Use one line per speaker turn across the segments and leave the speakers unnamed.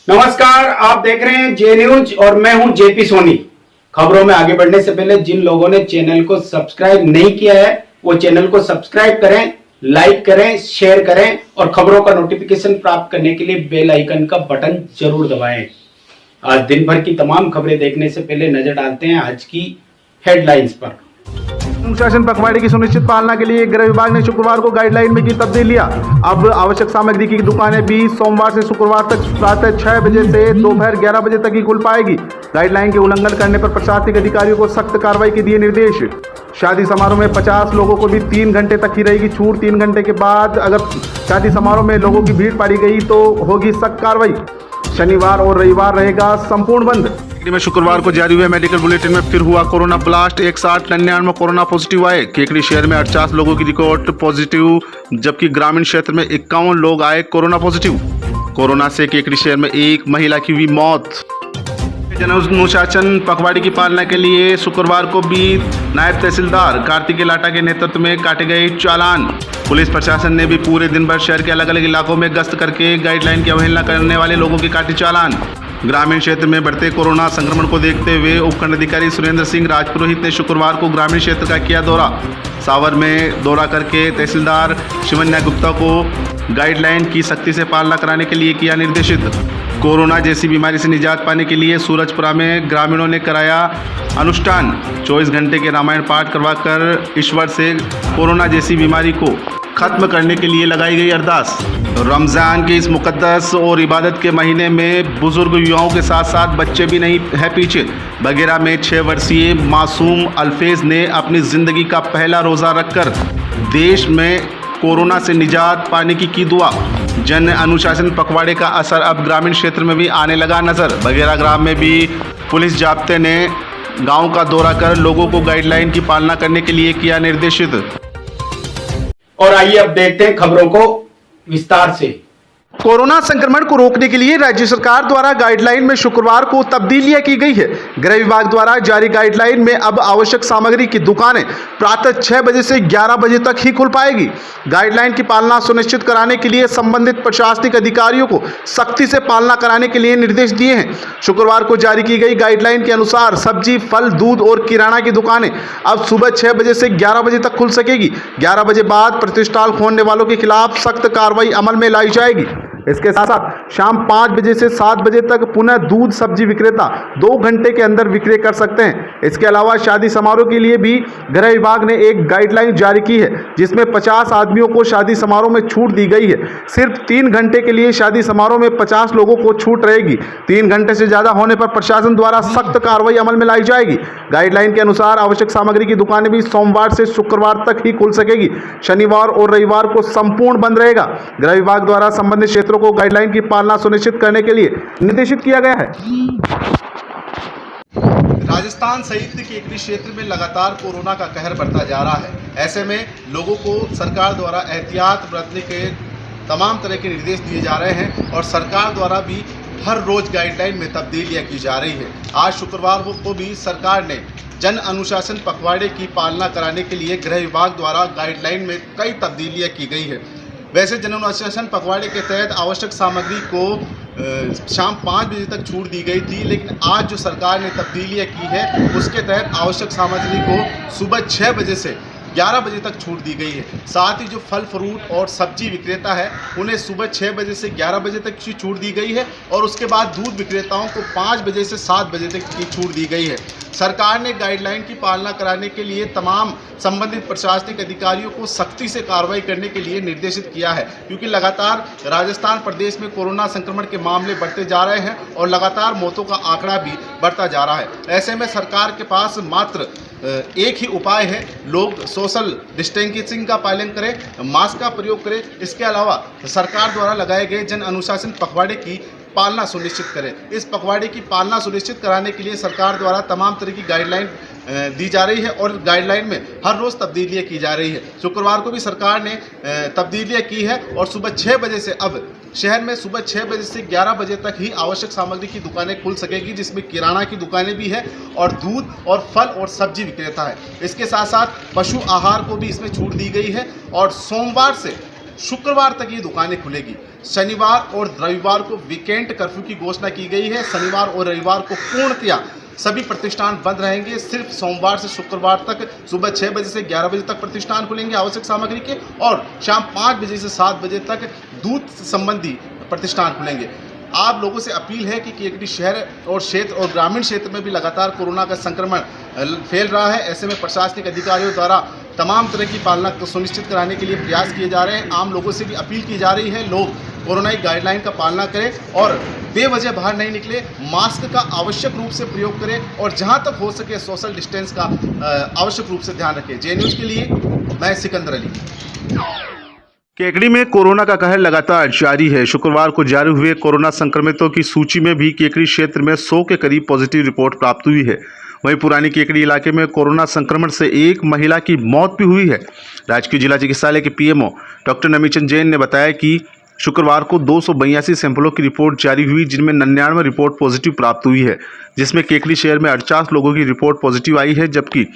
नमस्कार, आप देख रहे हैं जे न्यूज और मैं हूं जेपी सोनी। खबरों में आगे बढ़ने से पहले जिन लोगों ने चैनल को सब्सक्राइब नहीं किया है वो चैनल को सब्सक्राइब करें, लाइक करें, शेयर करें और खबरों का नोटिफिकेशन प्राप्त करने के लिए बेल आइकन का बटन जरूर दबाएं। आज दिन भर की तमाम खबरें देखने से पहले नजर डालते हैं आज की हेडलाइंस पर।
अनुशासन पखवाड़े की सुनिश्चित पालना के लिए गृह विभाग ने शुक्रवार को गाइडलाइन में की तब्दीलियां। अब आवश्यक सामग्री की दुकानें भी सोमवार से शुक्रवार तक प्रातः 6 बजे से दोपहर 11 बजे तक ही खुल पाएगी। गाइडलाइन के उल्लंघन करने पर प्रशासनिक अधिकारियों को सख्त कार्रवाई के दिए निर्देश। शादी समारोह में 50 लोगों को भी 3 घंटे तक ही रहेगी छूट। 3 घंटे के बाद अगर शादी समारोह में लोगों की भीड़ पाई गई तो होगी सख्त कार्रवाई। शनिवार और रविवार रहेगा संपूर्ण बंद। में शुक्रवार को जारी हुए मेडिकल बुलेटिन में फिर हुआ कोरोना ब्लास्ट। 199 कोरोना पॉजिटिव आए। केकड़ी शहर में 48 लोगों की रिकॉर्ड पॉजिटिव, जबकि ग्रामीण क्षेत्र में 51 लोग आए कोरोना पॉजिटिव। कोरोना से केकड़ी शहर में एक महिला की हुई मौत। जन अनुशासन पखवाड़े की पालना के लिए शुक्रवार को भी नायब तहसीलदार कार्तिक लाटा के नेतृत्व में काटे गए चालान। पुलिस प्रशासन ने भी पूरे दिन भर शहर के अलग अलग इलाकों में गश्त करके गाइडलाइन की अवहेलना करने वाले लोगों के काटे चालान। ग्रामीण क्षेत्र में बढ़ते कोरोना संक्रमण को देखते हुए उपखंड अधिकारी सुरेंद्र सिंह राजपुरोहित ने शुक्रवार को ग्रामीण क्षेत्र का किया दौरा। सावर में दौरा करके तहसीलदार शिवन्या गुप्ता को गाइडलाइन की सख्ती से पालना कराने के लिए किया निर्देशित। कोरोना जैसी बीमारी से निजात पाने के लिए सूरजपुरा में ग्रामीणों ने कराया अनुष्ठान। 24 घंटे के रामायण पाठ करवाकर ईश्वर से कोरोना जैसी बीमारी को खत्म करने के लिए लगाई गई अरदास। रमज़ान के इस मुकद्दस और इबादत के महीने में बुजुर्ग युवाओं के साथ साथ बच्चे भी नहीं है पीछे। बगेरा में 6 वर्षीय मासूम अल्फेज ने अपनी ज़िंदगी का पहला रोज़ा रखकर देश में कोरोना से निजात पाने की दुआ। जन अनुशासन पखवाड़े का असर अब ग्रामीण क्षेत्र में भी आने लगा नज़र। बगेरा ग्राम में भी पुलिस जाब्ते ने गांव का दौरा कर लोगों को गाइडलाइन की पालना करने के लिए किया निर्देशित।
और आइए अब देखते हैं खबरों को विस्तार से।
कोरोना संक्रमण को रोकने के लिए राज्य सरकार द्वारा गाइडलाइन में शुक्रवार को तब्दीलियां की गई है। गृह विभाग द्वारा जारी गाइडलाइन में अब आवश्यक सामग्री की दुकानें प्रातः 6 बजे से 11 बजे तक ही खुल पाएगी। गाइडलाइन की पालना सुनिश्चित कराने के लिए संबंधित प्रशासनिक अधिकारियों को सख्ती से पालना कराने के लिए निर्देश दिए हैं। शुक्रवार को जारी की गई गाइडलाइन के अनुसार सब्जी, फल, दूध और किराना की दुकानें अब सुबह 6 बजे से 11 बजे तक खुल सकेगी। 11 बजे बाद प्रतिष्ठान खोलने वालों के खिलाफ सख्त कार्रवाई अमल में लाई जाएगी। इसके साथ साथ शाम 5 बजे से 7 बजे तक पुनः दूध सब्जी विक्रेता 2 घंटे के अंदर विक्रय कर सकते हैं। इसके अलावा शादी समारोह के लिए भी गृह विभाग ने एक गाइडलाइन जारी की है जिसमें 50 आदमियों को शादी समारोह में छूट दी गई है। सिर्फ 3 घंटे के लिए शादी समारोह में 50 लोगों को छूट रहेगी। 3 घंटे से ज़्यादा होने पर प्रशासन द्वारा सख्त कार्रवाई अमल में लाई जाएगी। गाइडलाइन के अनुसार आवश्यक सामग्री की दुकानें भी सोमवार से शुक्रवार तक ही खुल सकेगी। शनिवार और रविवार को संपूर्ण बंद रहेगा। गृह विभाग द्वारा संबंधित क्षेत्रों को गाइडलाइन की पालना सुनिश्चित करने के लिए निर्देशित किया गया है।
राजस्थान सहित केकड़ी क्षेत्र में लगातार कोरोना का कहर बढ़ता जा रहा है। ऐसे में लोगों को सरकार द्वारा एहतियात बरतने के तमाम तरह के निर्देश दिए जा रहे हैं और सरकार द्वारा भी हर रोज गाइडलाइन में तब्दीलियां की जा रही है। आज शुक्रवार को भी सरकार ने जन अनुशासन पखवाड़े की पालना कराने के लिए गृह विभाग द्वारा गाइडलाइन में कई तब्दीलियां की गई है। वैसे जन अनुशासन पखवाड़े के तहत आवश्यक सामग्री को शाम 5 बजे तक छूट दी गई थी, लेकिन आज जो सरकार ने तब्दीलियां की है उसके तहत आवश्यक सामग्री को सुबह 6 बजे से 11 बजे तक छूट दी गई है। साथ ही जो फल फ्रूट और सब्जी विक्रेता है उन्हें सुबह 6 बजे से 11 बजे तक की छूट दी गई है और उसके बाद दूध विक्रेताओं को 5 बजे से 7 बजे तक की छूट दी गई है। सरकार ने गाइडलाइन की पालना कराने के लिए तमाम संबंधित प्रशासनिक अधिकारियों को सख्ती से कार्रवाई करने के लिए निर्देशित किया है, क्योंकि लगातार राजस्थान प्रदेश में कोरोना संक्रमण के मामले बढ़ते जा रहे हैं और लगातार मौतों का आंकड़ा भी बढ़ता जा रहा है। ऐसे में सरकार के पास मात्र एक ही उपाय है, लोग सोशल डिस्टेंसिंग का पालन करें, मास्क का प्रयोग करें। इसके अलावा सरकार द्वारा लगाए गए जन अनुशासन पखवाड़े की पालना सुनिश्चित करें। इस पखवाड़े की पालना सुनिश्चित कराने के लिए सरकार द्वारा तमाम तरह की गाइडलाइन दी जा रही है और गाइडलाइन में हर रोज़ तब्दीलियाँ की जा रही है। शुक्रवार को भी सरकार ने तब्दीलियाँ की है और सुबह 6 बजे से अब शहर में सुबह 6 बजे से 11 बजे तक ही आवश्यक सामग्री की दुकानें खुल सकेगी, जिसमें किराना की दुकानें भी है और दूध और फल और सब्जी विक्रेता है। इसके साथ साथ पशु आहार को भी इसमें छूट दी गई है और सोमवार से शुक्रवार तक ये दुकानें खुलेगी। शनिवार और रविवार को वीकेंड कर्फ्यू की घोषणा की गई है। शनिवार और रविवार को पूर्णतया सभी प्रतिष्ठान बंद रहेंगे। सिर्फ सोमवार से शुक्रवार तक सुबह 6 बजे से 11 बजे तक प्रतिष्ठान खुलेंगे आवश्यक सामग्री के और शाम 5 बजे से 7 बजे तक दूध संबंधी प्रतिष्ठान खुलेंगे। आप लोगों से अपील है कि केकडी शहर और क्षेत्र और ग्रामीण क्षेत्र में भी लगातार कोरोना का संक्रमण फैल रहा है। ऐसे में प्रशासनिक अधिकारियों द्वारा तमाम तरह की पालना को सुनिश्चित कराने के लिए प्रयास किए जा रहे हैं। आम लोगों से भी अपील की जा रही है, लोग कोरोना की गाइडलाइन का पालना करें और बेवजह बाहर नहीं निकले, मास्क का आवश्यक रूप से प्रयोग करें और जहां तक हो सके सोशल डिस्टेंस का आवश्यक रूप से ध्यान रखें। जे न्यूज़ के लिए मैं सिकंदर अली।
केकड़ी में कोरोना का कहर लगातार जारी है। शुक्रवार को जारी हुए कोरोना संक्रमितों की सूची में भी केकड़ी क्षेत्र में 100 के करीब पॉजिटिव रिपोर्ट प्राप्त हुई है। वहीं पुरानी केकड़ी इलाके में कोरोना संक्रमण से एक महिला की मौत भी हुई है। राजकीय जिला चिकित्सालय के पीएमओ डॉक्टर नमीचंद जैन ने बताया कि शुक्रवार को 282 सैंपलों की रिपोर्ट जारी हुई, जिनमें 99 रिपोर्ट पॉजिटिव प्राप्त हुई है, जिसमें केकड़ी शहर में 48 लोगों की रिपोर्ट पॉजिटिव आई है, जबकि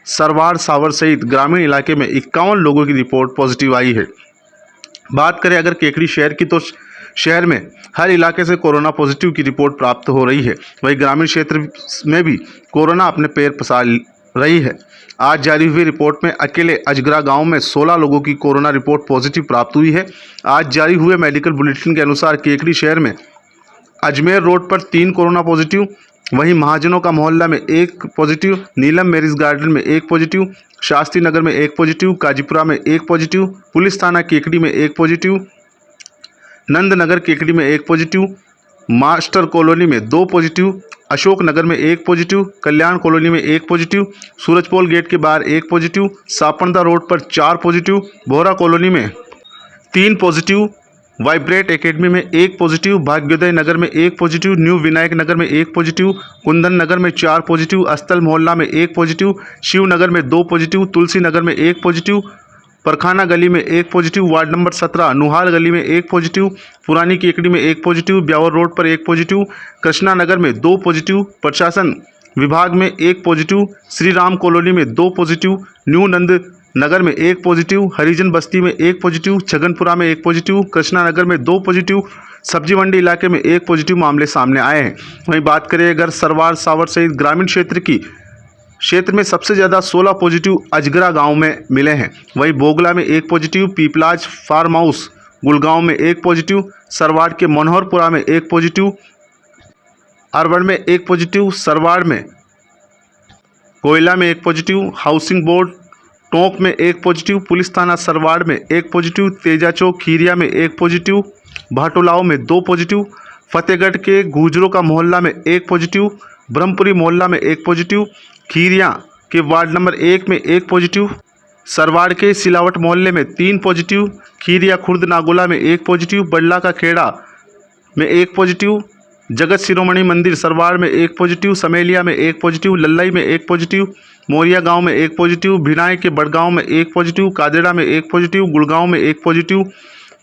सरवाड़ सावर सहित ग्रामीण इलाके में 51 लोगों की रिपोर्ट पॉजिटिव आई है। बात करें अगर केकड़ी शहर की, तो शहर में हर इलाके से कोरोना पॉजिटिव की रिपोर्ट प्राप्त हो रही है। वहीं ग्रामीण क्षेत्र में भी कोरोना अपने पैर पसार रही है। आज जारी हुई रिपोर्ट में अकेले अजगरा गांव में 16 लोगों की कोरोना रिपोर्ट पॉजिटिव प्राप्त हुई है। आज जारी हुए मेडिकल बुलेटिन के अनुसार केकड़ी शहर में अजमेर रोड पर 3 कोरोना पॉजिटिव, वहीं महाजनों का मोहल्ला में 1 पॉजिटिव, नीलम मैरिज गार्डन में 1 पॉजिटिव, शास्त्री नगर में 1 पॉजिटिव, काजीपुरा में 1 पॉजिटिव, पुलिस थाना केकड़ी में 1 पॉजिटिव, नंदनगर केकड़ी में 1 पॉजिटिव, मास्टर कॉलोनी में 2 पॉजिटिव, अशोक नगर में 1 पॉजिटिव, कल्याण कॉलोनी में 1 पॉजिटिव, सूरजपोल गेट के बाहर 1 पॉजिटिव, सापंदा रोड पर 4 पॉजिटिव, बोहरा कॉलोनी में 3 पॉजिटिव, वाइब्रेट एकेडमी में 1 पॉजिटिव, भाग्योदय नगर में 1 पॉजिटिव, न्यू विनायक नगर में 1 पॉजिटिव, कुंदन नगर में 4 पॉजिटिव, अस्तल मोहल्ला में 1 पॉजिटिव, शिव नगर में 2 पॉजिटिव, तुलसी नगर में 1 पॉजिटिव, परखाना गली में 1 पॉजिटिव, वार्ड नंबर 17 नुहाल गली में 1 पॉजिटिव, पुरानी केकड़ी में 1 पॉजिटिव, ब्यावर रोड पर 1 पॉजिटिव, कृष्णा नगर में 2 पॉजिटिव, प्रशासन विभाग में 1 पॉजिटिव, श्री राम कॉलोनी में 2 पॉजिटिव, न्यू नंद नगर में 1 पॉजिटिव, हरिजन बस्ती में 1 पॉजिटिव, छगनपुरा में 1 पॉजिटिव, कृष्णा नगर में 2 पॉजिटिव, सब्जी मंडी इलाके में 1 पॉजिटिव मामले सामने आए हैं। वहीं बात करें अगर सरवार सावर सहित ग्रामीण क्षेत्र में सबसे ज़्यादा 16 पॉजिटिव अजगरा गांव में मिले हैं। वहीं बोगला में 1 positive, Piplaj farm house Gulgaon में 1 पॉजिटिव, सरवाड़ के मनोहरपुरा में 1 पॉजिटिव, अरवड़ में 1 पॉजिटिव, सरवाड़ में कोयला में 1 पॉजिटिव, हाउसिंग बोर्ड टोंक में 1 पॉजिटिव, पुलिस थाना सरवाड़ में 1 पॉजिटिव, तेजा चौक खीरिया में 1 पॉजिटिव, भाटोलाव में 2 पॉजिटिव, फतेहगढ़ के गुजरों का मोहल्ला में 1 पॉजिटिव, ब्रह्मपुरी मोहल्ला में 1 पॉजिटिव, खीरिया के वार्ड नंबर 1 में 1 पॉजिटिव, सरवाड़ के सिलावट मोहल्ले में 3 पॉजिटिव, खीरिया खुर्द नागोला में 1 पॉजिटिव, बडला का खेड़ा में 1 पॉजिटिव, जगत शिरोमणि मंदिर सरवाड़ में 1 पॉजिटिव, समेलिया में 1 पॉजिटिव, लल्लई में 1 पॉजिटिव, मोरिया गांव में 1 पॉजिटिव, भिनाई के बड़गांव में 1 पॉजिटिव, कादेड़ा में 1 पॉजिटिव, गुड़गांव में 1 पॉजिटिव,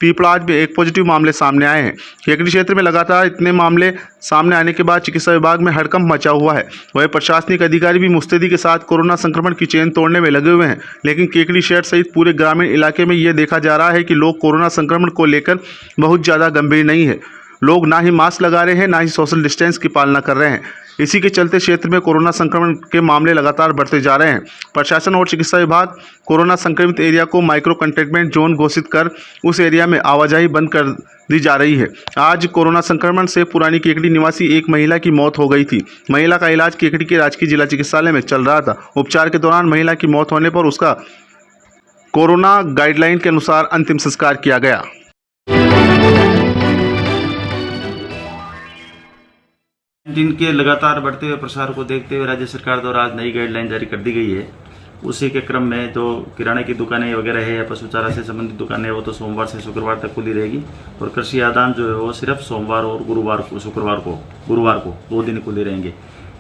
पीपलाज में 1 पॉजिटिव मामले सामने आए हैं। केकड़ी क्षेत्र में लगातार इतने मामले सामने आने के बाद चिकित्सा विभाग में हड़कंप मचा हुआ है। वहीं प्रशासनिक अधिकारी भी मुस्तैदी के साथ कोरोना संक्रमण की चेन तोड़ने में लगे हुए हैं, लेकिन केकड़ी शहर सहित पूरे ग्रामीण इलाके में ये देखा जा रहा है कि लोग कोरोना संक्रमण को लेकर बहुत ज़्यादा गंभीर नहीं है। लोग ना ही मास्क लगा रहे हैं, ना ही सोशल डिस्टेंस की पालना कर रहे हैं। इसी के चलते क्षेत्र में कोरोना संक्रमण के मामले लगातार बढ़ते जा रहे हैं। प्रशासन और चिकित्सा विभाग कोरोना संक्रमित एरिया को माइक्रो कंटेनमेंट जोन घोषित कर उस एरिया में आवाजाही बंद कर दी जा रही है। आज कोरोना संक्रमण से पुरानी केकड़ी निवासी एक महिला की मौत हो गई थी। महिला का इलाज केकड़ी के राजकीय जिला चिकित्सालय में चल रहा था। उपचार के दौरान महिला की मौत होने पर उसका कोरोना गाइडलाइन के अनुसार अंतिम संस्कार किया गया।
दिन के लगातार बढ़ते हुए प्रसार को देखते हुए राज्य सरकार द्वारा आज नई गाइडलाइन जारी कर दी गई है। उसी के क्रम में जो किराने की दुकानें वगैरह है या पशु चारा से संबंधित दुकानें वो तो सोमवार से शुक्रवार तक खुली रहेगी और कृषि आदान जो है वो सिर्फ सोमवार और गुरुवार को 2 दिन खुले रहेंगे।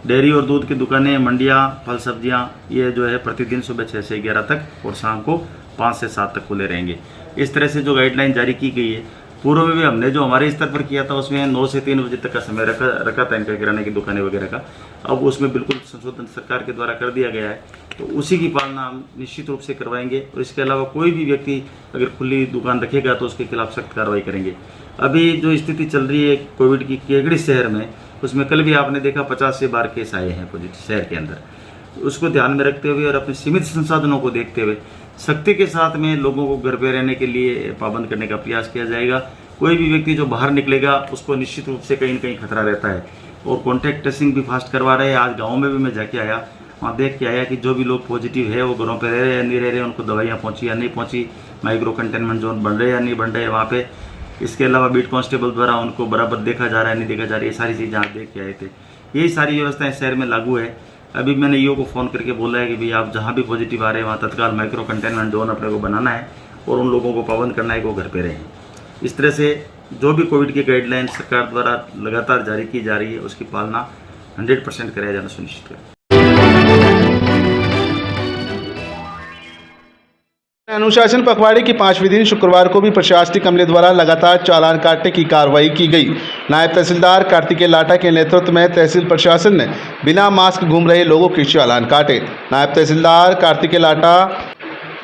डेयरी और दूध की दुकानें, मंडियाँ, फल सब्जियाँ ये जो है प्रतिदिन सुबह 6 से 11 तक और शाम को 5 से 7 तक खुले रहेंगे। इस तरह से जो गाइडलाइन जारी की गई है, पूर्व में भी हमने जो हमारे स्तर पर किया था उसमें 9 से 3 बजे तक का समय रखा था इनका किराने की दुकानें वगैरह का। अब उसमें बिल्कुल संशोधन सरकार के द्वारा कर दिया गया है, तो उसी की पालना हम निश्चित रूप से करवाएंगे। और इसके अलावा कोई भी व्यक्ति अगर खुली दुकान रखेगा तो उसके खिलाफ सख्त कार्रवाई करेंगे। अभी जो स्थिति चल रही है कोविड की केकड़ी शहर में, उसमें कल भी आपने देखा 50 से 12 केस आए हैं पॉजिटिव शहर के अंदर। उसको ध्यान में रखते हुए और अपने सीमित संसाधनों को देखते हुए सख्ती के साथ में लोगों को घर पे रहने के लिए पाबंद करने का प्रयास किया जाएगा। कोई भी व्यक्ति जो बाहर निकलेगा उसको निश्चित रूप से कहीं न कहीं खतरा रहता है। और कॉन्टैक्ट ट्रेसिंग भी फास्ट करवा रहे हैं। आज गाँव में भी मैं जाके आया, वहाँ देख के आया कि जो भी लोग पॉजिटिव है वो घरों पे रह रहे या नहीं रह रहे, उनको दवाइयाँ पहुँची या नहीं पहुँची, माइक्रो कंटेनमेंट जोन बन रहे या नहीं बन रहे वहाँ पे। इसके अलावा बीट कांस्टेबल द्वारा उनको बराबर देखा जा रहा है नहीं देखा जा रहा है, ये सारी चीज़ें आप देख के आए थे। यही सारी व्यवस्थाएं शहर में लागू है। अभी मैंने ईओ को फ़ोन करके बोला है कि भाई आप जहाँ भी पॉजिटिव आ रहे हैं वहाँ तत्काल माइक्रो कंटेनमेंट जोन अपने को बनाना है और उन लोगों को पाबंद करना है कि वो घर पे रहें। इस तरह से जो भी कोविड की गाइडलाइन सरकार द्वारा लगातार जारी की जा रही है उसकी पालना 100% कराया जाना सुनिश्चित करें।
अनुशासन पखवाड़े की 5वें दिन शुक्रवार को भी प्रशासनिक अमले द्वारा लगातार चालान काटने की कार्रवाई की गई। नायब तहसीलदार कार्तिकेय लाटा के नेतृत्व में तहसील प्रशासन ने बिना मास्क घूम रहे लोगों के चालान काटे। नायब तहसीलदार कार्तिकेय लाटा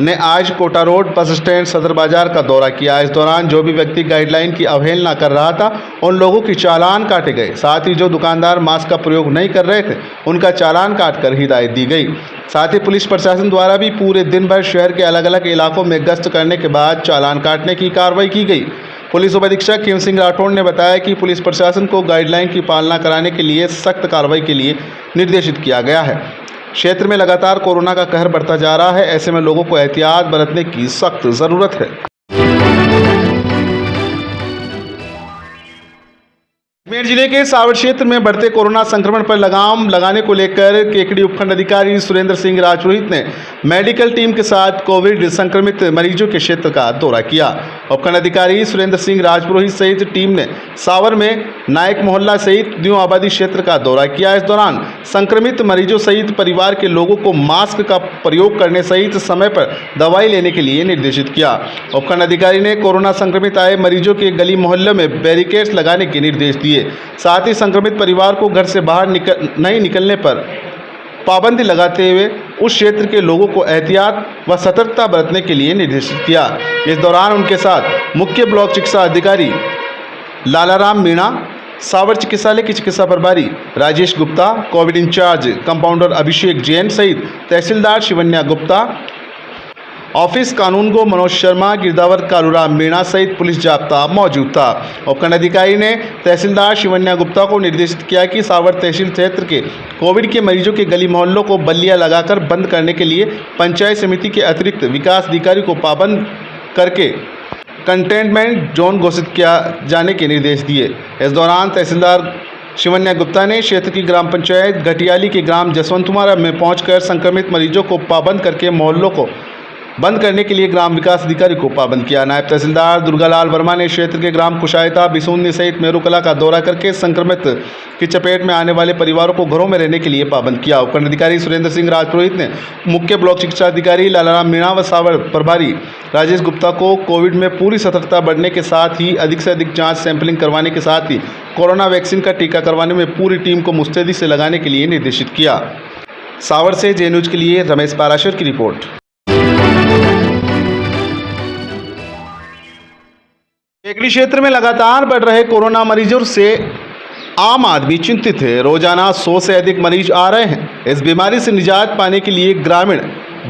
ने आज कोटा रोड बस स्टैंड सदर बाजार का दौरा किया। इस दौरान जो भी व्यक्ति गाइडलाइन की अवहेलना कर रहा था उन लोगों की चालान काटे गए। साथ ही जो दुकानदार मास्क का प्रयोग नहीं कर रहे थे उनका चालान काटकर हिदायत दी गई। साथ ही पुलिस प्रशासन द्वारा भी पूरे दिन भर शहर के अलग अलग इलाकों में गश्त करने के बाद चालान काटने की कार्रवाई की गई। पुलिस उप अधीक्षक किम सिंह राठौड़ ने बताया कि पुलिस प्रशासन को गाइडलाइन की पालना कराने के लिए सख्त कार्रवाई के लिए निर्देशित किया गया है। क्षेत्र में लगातार कोरोना का कहर बढ़ता जा रहा है, ऐसे में लोगों को एहतियात बरतने की सख्त जरूरत है। अजमेर जिले के सावर क्षेत्र में बढ़ते कोरोना संक्रमण पर लगाम लगाने को लेकर केकड़ी उपखंड अधिकारी सुरेंद्र सिंह राजपुरोहित ने मेडिकल टीम के साथ कोविड संक्रमित मरीजों के क्षेत्र का दौरा किया। उपखंड अधिकारी सुरेंद्र सिंह राजपुरोहित सहित टीम ने सावर में नायक मोहल्ला सहित न्यू आबादी क्षेत्र का दौरा किया। इस दौरान संक्रमित मरीजों सहित परिवार के लोगों को मास्क का प्रयोग करने सहित समय पर दवाई लेने के लिए निर्देशित किया। उपखंड अधिकारी ने कोरोना संक्रमित आए मरीजों के गली मोहल्ले में बैरिकेड्स लगाने के निर्देश दिए। साथ ही संक्रमित परिवार को घर से बाहर नहीं निकलने पर पाबंदी लगाते हुए उस क्षेत्र के लोगों को एहतियात व सतर्कता बरतने के लिए निर्देशित किया। इस दौरान उनके साथ मुख्य ब्लॉक चिकित्सा अधिकारी लालाराम मीणा, सावर चिकित्सालय के चिकित्सा प्रभारी Rajesh Gupta, covid incharge compounder Abhishek Jain सहित तहसीलदार शिवन्या गुप्ता, ऑफिस कानूनगो मनोज शर्मा, गिरदावर कालूराम मीणा सहित पुलिस जाब्ता मौजूद था। उपखंड अधिकारी ने तहसीलदार शिवन्या गुप्ता को निर्देशित किया कि सावर तहसील क्षेत्र के कोविड के मरीजों के गली मोहल्लों को बल्लियां लगाकर बंद करने के लिए पंचायत समिति के अतिरिक्त विकास अधिकारी को पाबंद करके कंटेनमेंट जोन घोषित किया जाने के निर्देश दिए। इस दौरान तहसीलदार शिवन्या गुप्ता ने क्षेत्र की ग्राम पंचायत घटियाली के ग्राम जसवंतुमारा में पहुंचकर संक्रमित मरीजों को पाबंद करके मोहल्लों को बंद करने के लिए ग्राम विकास अधिकारी को पाबंद किया। नायब तहसीलदार दुर्गालाल वर्मा ने क्षेत्र के ग्राम कुशायता, बिसुन्नी सहित मेरुकला का दौरा करके संक्रमित की चपेट में आने वाले परिवारों को घरों में रहने के लिए पाबंद किया। उपखंड अधिकारी सुरेंद्र सिंह राजपुरोहित ने मुख्य ब्लॉक चिकित्सा अधिकारी लालाराम मीणा व सावर प्रभारी राजेश गुप्ता को कोविड में पूरी सतर्कता बढ़ने के साथ ही अधिक से अधिक जाँच सैंपलिंग करवाने के साथ ही कोरोना वैक्सीन का टीका करवाने में पूरी टीम को मुस्तैदी से लगाने के लिए निर्देशित किया। सावर से जे न्यूज के लिए रमेश पाराशर की रिपोर्ट। केकड़ी क्षेत्र में लगातार बढ़ रहे कोरोना मरीजों से आम आदमी चिंतित है। रोजाना 100 से अधिक मरीज आ रहे हैं। इस बीमारी से निजात पाने के लिए ग्रामीण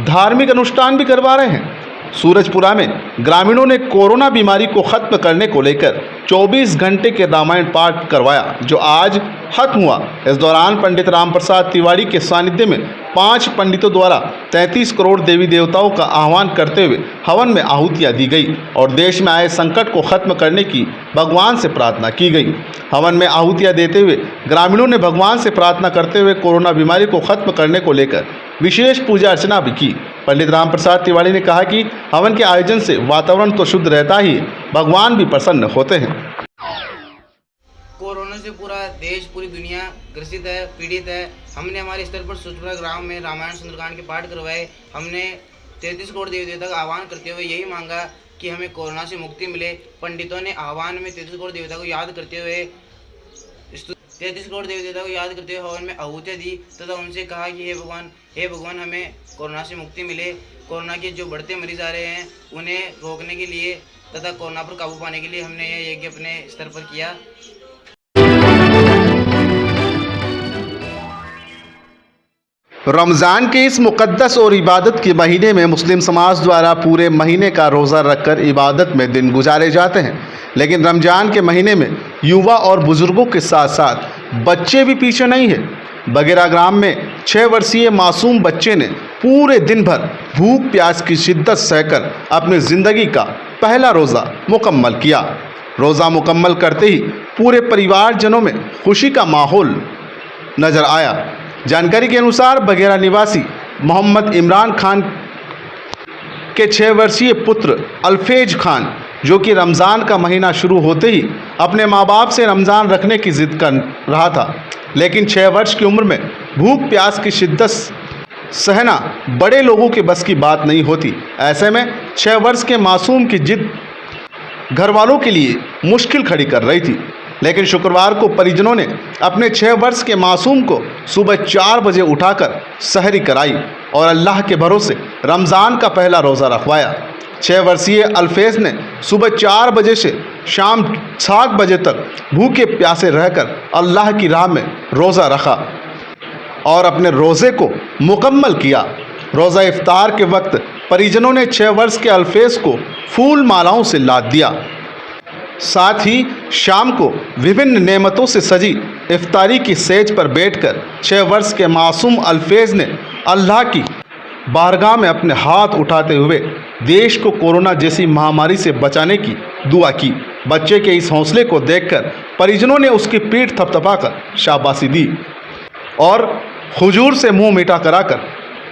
धार्मिक अनुष्ठान भी करवा रहे हैं। सूरजपुरा में ग्रामीणों ने कोरोना बीमारी को खत्म करने को लेकर 24 घंटे के रामायण पाठ करवाया, जो आज खत्म हुआ। इस दौरान पंडित राम प्रसाद तिवारी के सानिध्य में 5 पंडितों द्वारा 33 करोड़ देवी देवताओं का आह्वान करते हुए हवन में आहुतियां दी गई और देश में आए संकट को खत्म करने की भगवान से प्रार्थना की गई। हवन में आहुतियां देते हुए ग्रामीणों ने भगवान से प्रार्थना करते हुए कोरोना बीमारी को खत्म करने को लेकर विशेष पूजा अर्चना भी की। पंडित राम प्रसाद तिवारी ने कहा कि हवन के आयोजन से वातावरण तो शुद्ध रहता ही, भगवान भी प्रसन्न होते हैं।
कोरोना से पूरा देश, पूरी दुनिया ग्रसित है, पीड़ित है। हमने हमारे स्तर पर सुचपुरा ग्राम में रामायण सुंदरकांड के पाठ करवाए। हमने 33 करोड़ देवी देवता का आह्वान करते हुए यही मांगा कि हमें कोरोना से मुक्ति मिले। पंडितों ने आह्वान में 33 करोड़ देवता को याद करते हुए 33 करोड़ देवी देवता को याद करते हुए हवन में आहुतियाँ दी तथा उनसे कहा कि हे भगवान हमें कोरोना से मुक्ति मिले। कोरोना के जो बढ़ते मरीज आ रहे हैं उन्हें रोकने के लिए तथा कोरोना पर काबू पाने के लिए हमने यह यज्ञ अपने स्तर पर किया।
रमज़ान के इस मुक़द्दस और इबादत के महीने में मुस्लिम समाज द्वारा पूरे महीने का रोज़ा रखकर इबादत में दिन गुजारे जाते हैं, लेकिन रमज़ान के महीने में युवा और बुज़ुर्गों के साथ साथ बच्चे भी पीछे नहीं हैं। बगेरा ग्राम में 6 वर्षीय मासूम बच्चे ने पूरे दिन भर भूख प्यास की शिद्दत सहकर अपनी ज़िंदगी का पहला रोज़ा मुकम्मल किया। रोज़ा मुकम्मल करते ही पूरे परिवारजनों में खुशी का माहौल नज़र आया। जानकारी के अनुसार बगेरा निवासी मोहम्मद इमरान खान के 6 वर्षीय पुत्र अल्फेज खान, जो कि रमज़ान का महीना शुरू होते ही अपने माँ बाप से रमज़ान रखने की ज़िद कर रहा था, लेकिन 6 वर्ष की उम्र में भूख प्यास की शिद्दत सहना बड़े लोगों के बस की बात नहीं होती। ऐसे में 6 वर्ष के मासूम की जिद घर वालों के लिए मुश्किल खड़ी कर रही थी, लेकिन शुक्रवार को परिजनों ने अपने 6 वर्ष के मासूम को सुबह 4 बजे उठाकर सहरी कराई और अल्लाह के भरोसे रमज़ान का पहला रोज़ा रखवाया। 6 वर्षीय अल्फेज ने सुबह 4 बजे से शाम 7 बजे तक भूखे प्यासे रहकर अल्लाह की राह में रोज़ा रखा और अपने रोज़े को मुकम्मल किया। रोज़ा इफ्तार के वक्त परिजनों ने 6 वर्ष के अल्फेज को फूल मालाओं से लाद दिया। साथ ही शाम को विभिन्न नेमतों से सजी इफ्तारी की सेज पर बैठकर 6 वर्ष के मासूम अल्फेज ने अल्लाह की बारगाह में अपने हाथ उठाते हुए देश को कोरोना जैसी महामारी से बचाने की दुआ की। बच्चे के इस हौसले को देखकर परिजनों ने उसकी पीठ थपथपाकर शाबाशी दी और हुजूर से मुंह मीठा कराकर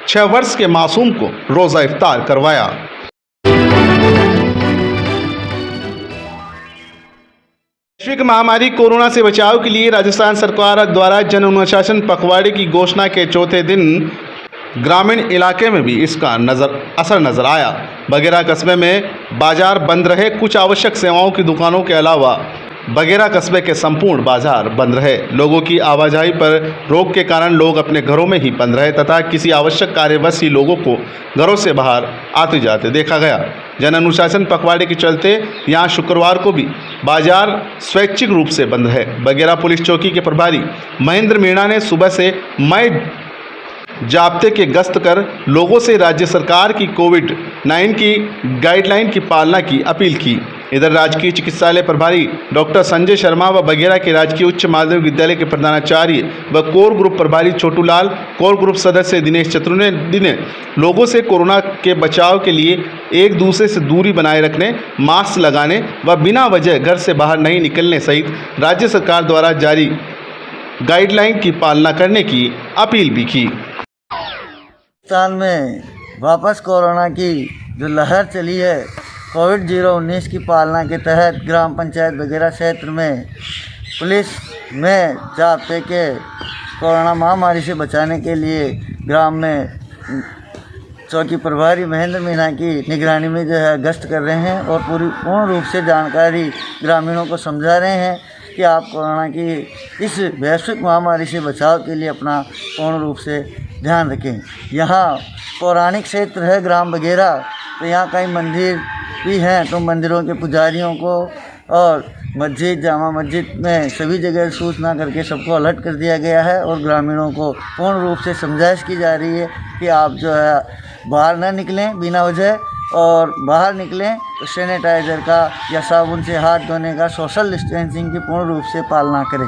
6 वर्ष के मासूम को रोज़ा इफ्तार करवाया। वैश्विक महामारी कोरोना से बचाव के लिए राजस्थान सरकार द्वारा जन अनुशासन पखवाड़े की घोषणा के चौथे दिन ग्रामीण इलाके में भी इसका असर नज़र आया। बगेरा कस्बे में बाजार बंद रहे। कुछ आवश्यक सेवाओं की दुकानों के अलावा बगेरा कस्बे के संपूर्ण बाजार बंद रहे। लोगों की आवाजाही पर रोक के कारण लोग अपने घरों में ही बंद रहे तथा किसी आवश्यक कार्यवश ही लोगों को घरों से बाहर आते जाते देखा गया। जन अनुशासन पखवाड़े के चलते यहां शुक्रवार को भी बाजार स्वैच्छिक रूप से बंद है। बगेरा पुलिस चौकी के प्रभारी महेंद्र मीणा ने सुबह से मई जाब्ते के गश्त कर लोगों से राज्य सरकार की कोविड-19 की गाइडलाइन की पालना की अपील की। इधर राजकीय चिकित्सालय प्रभारी डॉक्टर संजय शर्मा व बगेरा के राजकीय उच्च माध्यमिक विद्यालय के प्रधानाचार्य व कोर ग्रुप प्रभारी छोटू लाल, कोर ग्रुप सदस्य दिनेश चतुर्वेदी ने लोगों से कोरोना के बचाव के लिए एक दूसरे से दूरी बनाए रखने, मास्क लगाने व बिना वजह घर से बाहर नहीं निकलने सहित राज्य सरकार द्वारा जारी गाइडलाइन की पालना करने की अपील भी की।
राजस्थान में वापस कोरोना की जो लहर चली है, कोविड-19 की पालना के तहत ग्राम पंचायत बगेरा क्षेत्र में पुलिस में जाब्ते के कोरोना महामारी से बचाने के लिए ग्राम में चौकी प्रभारी महेंद्र मीणा की निगरानी में जो है गश्त कर रहे हैं और पूर्ण रूप से जानकारी ग्रामीणों को समझा रहे हैं कि आप कोरोना की इस वैश्विक महामारी से बचाव के लिए अपना पूर्ण रूप से ध्यान रखें। यहाँ पौराणिक क्षेत्र है ग्राम बगेरा, तो यहाँ कई मंदिर भी हैं, तो मंदिरों के पुजारियों को और मस्जिद, जामा मस्जिद में सभी जगह सूचना करके सबको अलर्ट कर दिया गया है और ग्रामीणों को पूर्ण रूप से समझाइश की जा रही है कि आप जो है बाहर ना निकलें बिना वजह, और बाहर निकलें तो सैनिटाइज़र का या साबुन से हाथ धोने का, सोशल डिस्टेंसिंग की पूर्ण रूप से पालना करें।